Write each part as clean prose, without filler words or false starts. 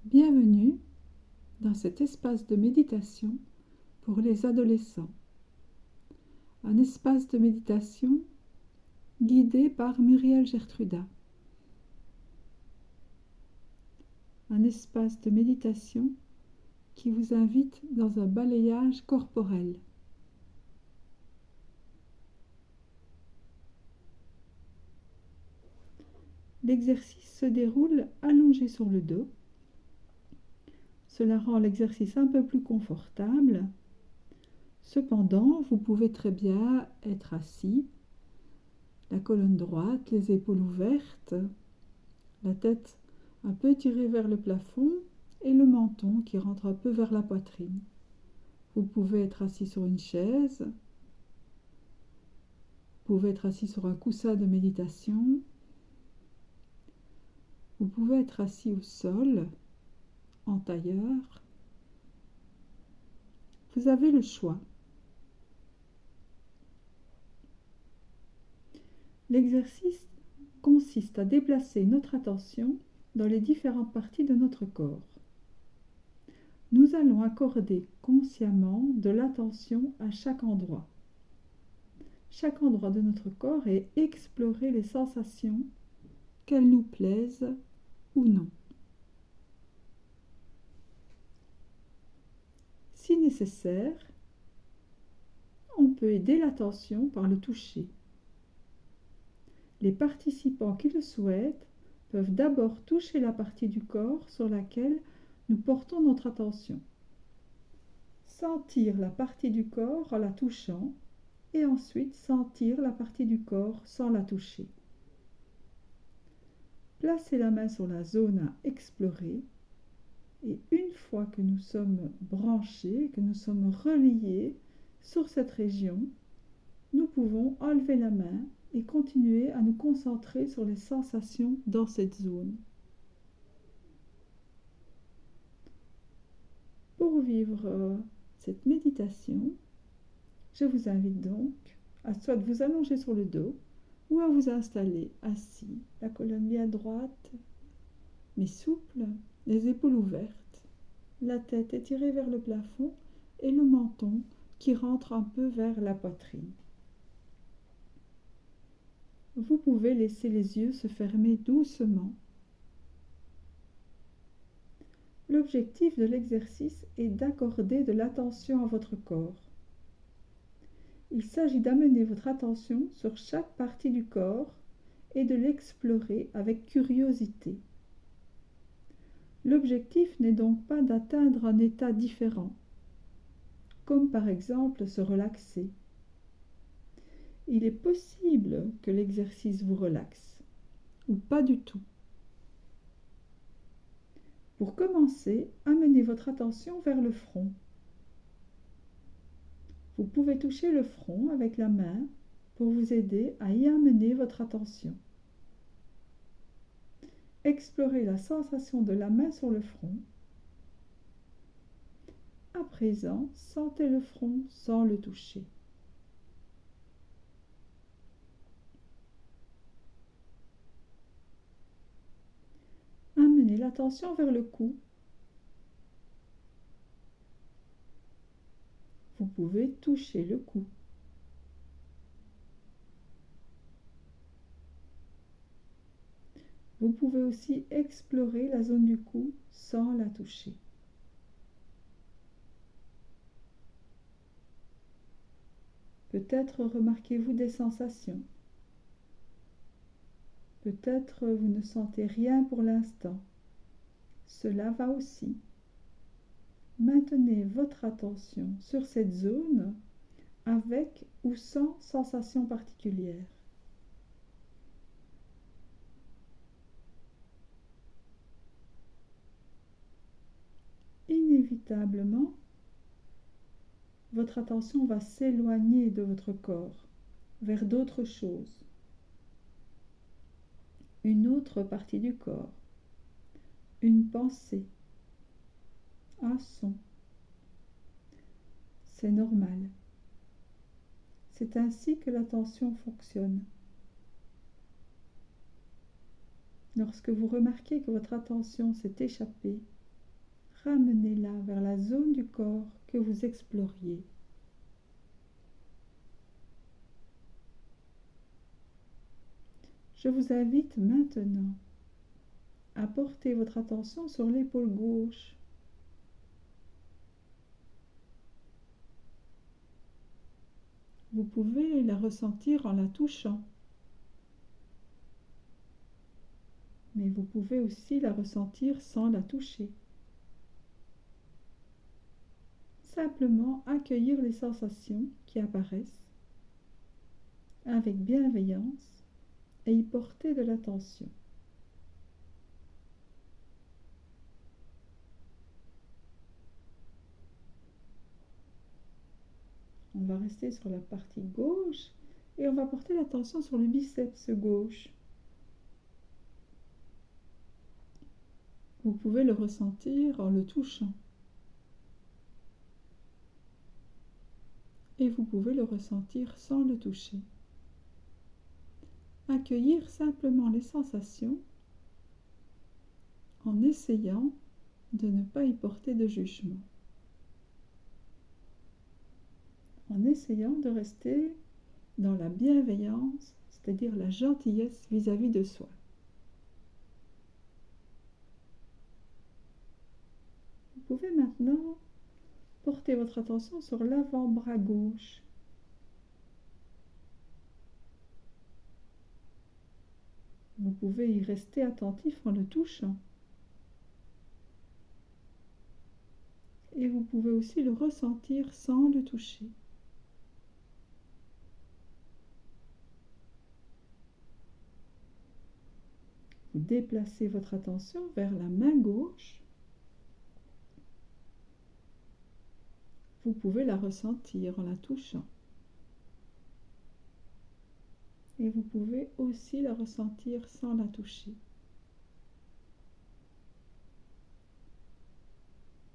Bienvenue dans cet espace de méditation pour les adolescents. Un espace de méditation guidé par Muriel Gertruda. Un espace de méditation qui vous invite dans un balayage corporel. L'exercice se déroule allongé sur le dos. Cela rend l'exercice un peu plus confortable. Cependant, vous pouvez très bien être assis, la colonne droite, les épaules ouvertes, la tête un peu tirée vers le plafond et le menton qui rentre un peu vers la poitrine. Vous pouvez être assis sur une chaise, vous pouvez être assis sur un coussin de méditation, vous pouvez être assis au sol, en tailleur. Vous avez le choix. L'exercice consiste à déplacer notre attention dans les différentes parties de notre corps. Nous allons accorder consciemment de l'attention à chaque endroit. Chaque endroit de notre corps et explorer les sensations, qu'elles nous plaisent ou non. Si nécessaire, on peut aider l'attention par le toucher. Les participants qui le souhaitent peuvent d'abord toucher la partie du corps sur laquelle nous portons notre attention. Sentir la partie du corps en la touchant et ensuite sentir la partie du corps sans la toucher. Placez la main sur la zone à explorer et une fois que nous sommes branchés, que nous sommes reliés sur cette région, nous pouvons enlever la main et continuer à nous concentrer sur les sensations dans cette zone. Pour vivre cette méditation, je vous invite donc à soit vous allonger sur le dos ou à vous installer assis, la colonne bien droite, mais souple, les épaules ouvertes, la tête étirée vers le plafond et le menton qui rentre un peu vers la poitrine. Vous pouvez laisser les yeux se fermer doucement. L'objectif de l'exercice est d'accorder de l'attention à votre corps. Il s'agit d'amener votre attention sur chaque partie du corps et de l'explorer avec curiosité. L'objectif n'est donc pas d'atteindre un état différent, comme par exemple se relaxer. Il est possible que l'exercice vous relaxe, ou pas du tout. Pour commencer, amenez votre attention vers le front. Vous pouvez toucher le front avec la main pour vous aider à y amener votre attention. Explorez la sensation de la main sur le front. À présent, sentez le front sans le toucher. Amenez l'attention vers le cou. Vous pouvez toucher le cou. Vous pouvez aussi explorer la zone du cou sans la toucher. Peut-être remarquez-vous des sensations. Peut-être vous ne sentez rien pour l'instant. Cela va aussi. Maintenez votre attention sur cette zone avec ou sans sensation particulière. Inévitablement, votre attention va s'éloigner de votre corps vers d'autres choses. Une autre partie du corps, une pensée, un son. C'est normal. C'est ainsi que l'attention fonctionne. Lorsque vous remarquez que votre attention s'est échappée, ramenez-la vers la zone du corps que vous exploriez. Je vous invite maintenant à porter votre attention sur l'épaule gauche. Vous pouvez la ressentir en la touchant, mais vous pouvez aussi la ressentir sans la toucher. Simplement accueillir les sensations qui apparaissent avec bienveillance et y porter de l'attention. On va rester sur la partie gauche et on va porter l'attention sur le biceps gauche. Vous pouvez le ressentir en le touchant. Et vous pouvez le ressentir sans le toucher. Accueillir simplement les sensations en essayant de ne pas y porter de jugement. En essayant de rester dans la bienveillance, c'est-à-dire la gentillesse vis-à-vis de soi. Vous pouvez maintenant porter votre attention sur l'avant-bras gauche. Vous pouvez y rester attentif en le touchant. Et vous pouvez aussi le ressentir sans le toucher. Vous déplacez votre attention vers la main gauche. Vous pouvez la ressentir en la touchant. Et vous pouvez aussi la ressentir sans la toucher.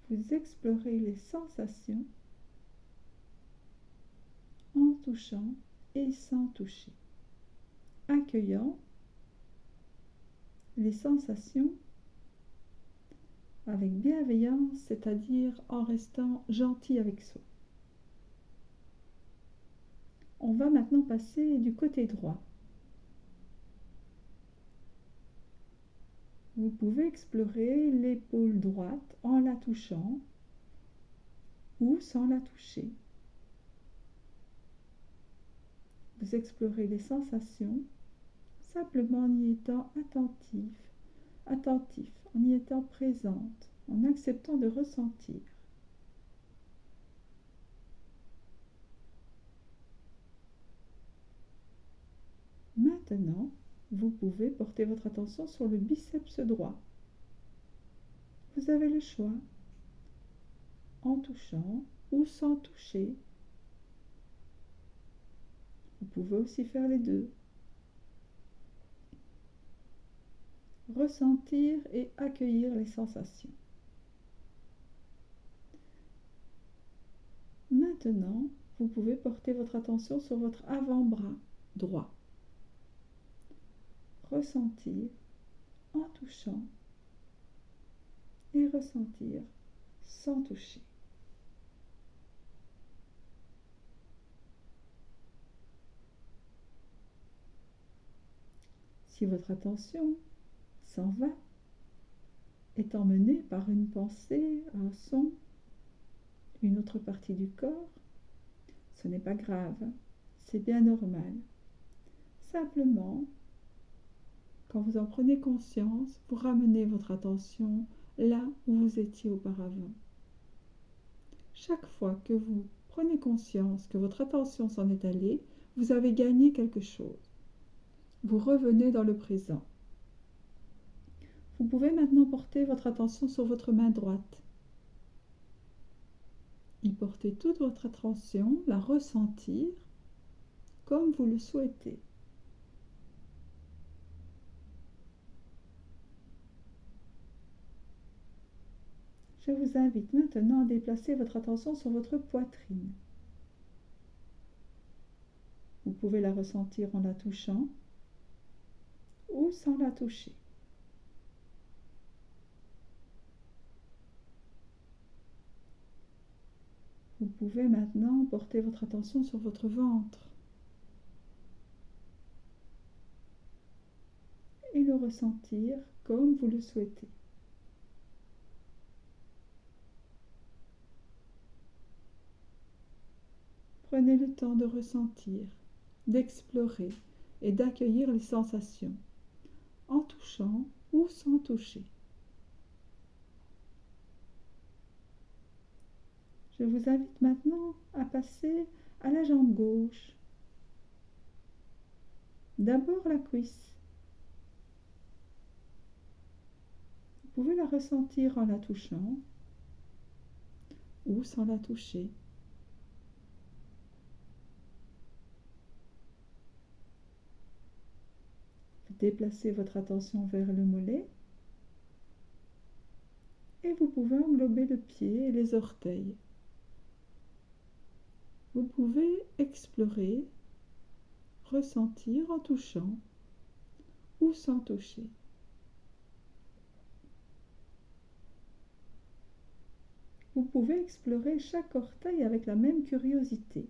Vous explorez les sensations en touchant et sans toucher, accueillant les sensations avec bienveillance, c'est-à-dire en restant gentil avec soi. On va maintenant passer du côté droit. Vous pouvez explorer l'épaule droite en la touchant ou sans la toucher. Vous explorez les sensations simplement en y étant attentif, en y étant présente, en acceptant de ressentir. Maintenant, vous pouvez porter votre attention sur le biceps droit. Vous avez le choix, en touchant ou sans toucher. Vous pouvez aussi faire les deux. Ressentir et accueillir les sensations. Maintenant, vous pouvez porter votre attention sur votre avant-bras droit. Ressentir en touchant et ressentir sans toucher. Si votre attention s'en va, est emmenée par une pensée, un son, une autre partie du corps, ce n'est pas grave, c'est bien normal. Simplement, quand vous en prenez conscience, vous ramenez votre attention là où vous étiez auparavant. Chaque fois que vous prenez conscience que votre attention s'en est allée, vous avez gagné quelque chose. Vous revenez dans le présent. Vous pouvez maintenant porter votre attention sur votre main droite. Y porter toute votre attention, la ressentir comme vous le souhaitez. Je vous invite maintenant à déplacer votre attention sur votre poitrine. Vous pouvez la ressentir en la touchant ou sans la toucher. pouvez maintenant porter votre attention sur votre ventre et le ressentir comme vous le souhaitez. Prenez le temps de ressentir, d'explorer et d'accueillir les sensations, en touchant ou sans toucher. Je vous invite maintenant à passer à la jambe gauche. D'abord la cuisse. Vous pouvez la ressentir en la touchant ou sans la toucher. Vous déplacez votre attention vers le mollet et vous pouvez englober le pied et les orteils. Vous pouvez explorer, ressentir en touchant ou sans toucher. Vous pouvez explorer chaque orteil avec la même curiosité.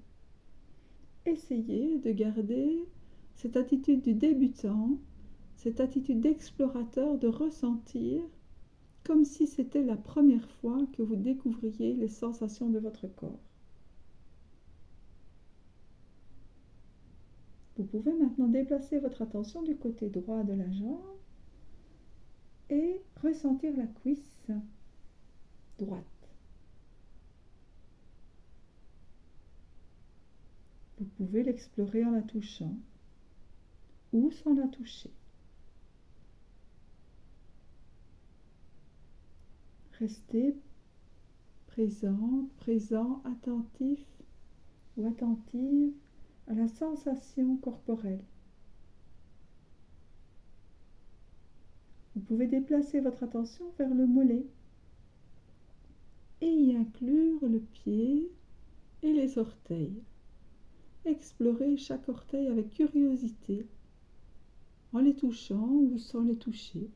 Essayez de garder cette attitude du débutant, cette attitude d'explorateur, de ressentir comme si c'était la première fois que vous découvriez les sensations de votre corps. Vous pouvez maintenant déplacer votre attention du côté droit de la jambe et ressentir la cuisse droite. Vous pouvez l'explorer en la touchant ou sans la toucher. Restez présent, attentif ou attentive à la sensation corporelle. Vous pouvez déplacer votre attention vers le mollet et y inclure le pied et les orteils. Explorez chaque orteil avec curiosité, en les touchant ou sans les toucher,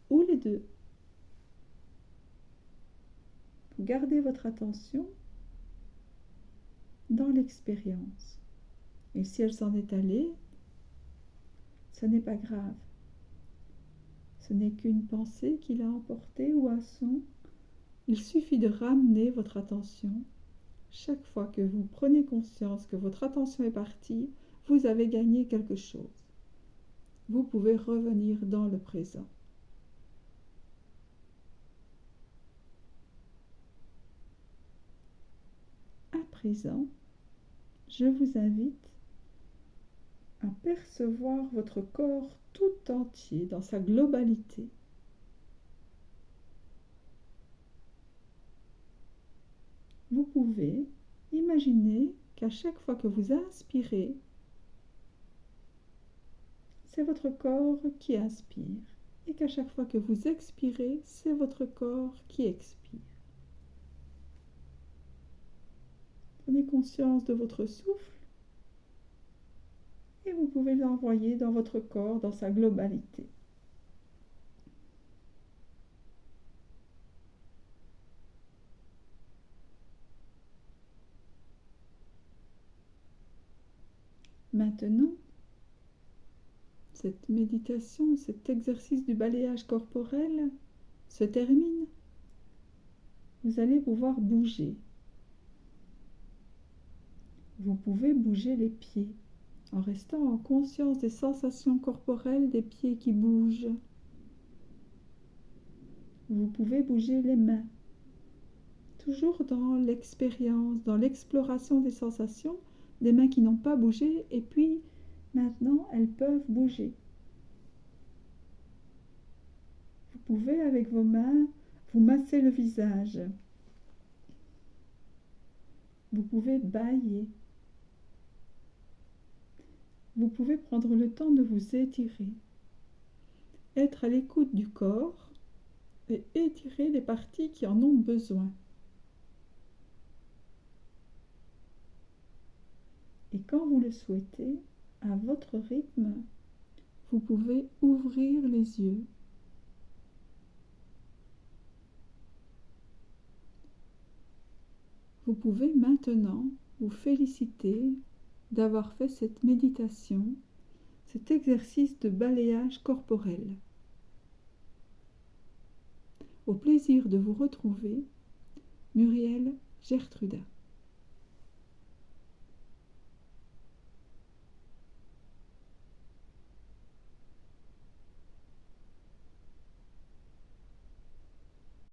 ou les deux. Gardez votre attention dans l'expérience. Et si elle s'en est allée, ce n'est pas grave. Ce n'est qu'une pensée qui l'a emporté ou un son. Il suffit de ramener votre attention. Chaque fois que vous prenez conscience que votre attention est partie, vous avez gagné quelque chose. Vous pouvez revenir dans le présent. À présent, je vous invite à percevoir votre corps tout entier dans sa globalité. Vous pouvez imaginer qu'à chaque fois que vous inspirez, c'est votre corps qui inspire et qu'à chaque fois que vous expirez, c'est votre corps qui expire. Prenez conscience de votre souffle et vous pouvez l'envoyer dans votre corps dans sa globalité. Maintenant, cette méditation, cet exercice du balayage corporel se termine. Vous allez pouvoir bouger. Vous pouvez bouger les pieds en restant en conscience des sensations corporelles des pieds qui bougent. Vous pouvez bouger les mains, toujours dans l'expérience, dans l'exploration des sensations, des mains qui n'ont pas bougé et puis maintenant elles peuvent bouger. Vous pouvez avec vos mains vous masser le visage. Vous pouvez bâiller. Vous pouvez prendre le temps de vous étirer, être à l'écoute du corps et étirer les parties qui en ont besoin. Et quand vous le souhaitez, à votre rythme, vous pouvez ouvrir les yeux. Vous pouvez maintenant vous féliciter d'avoir fait cette méditation, cet exercice de balayage corporel. Au plaisir de vous retrouver, Muriel Gertruda.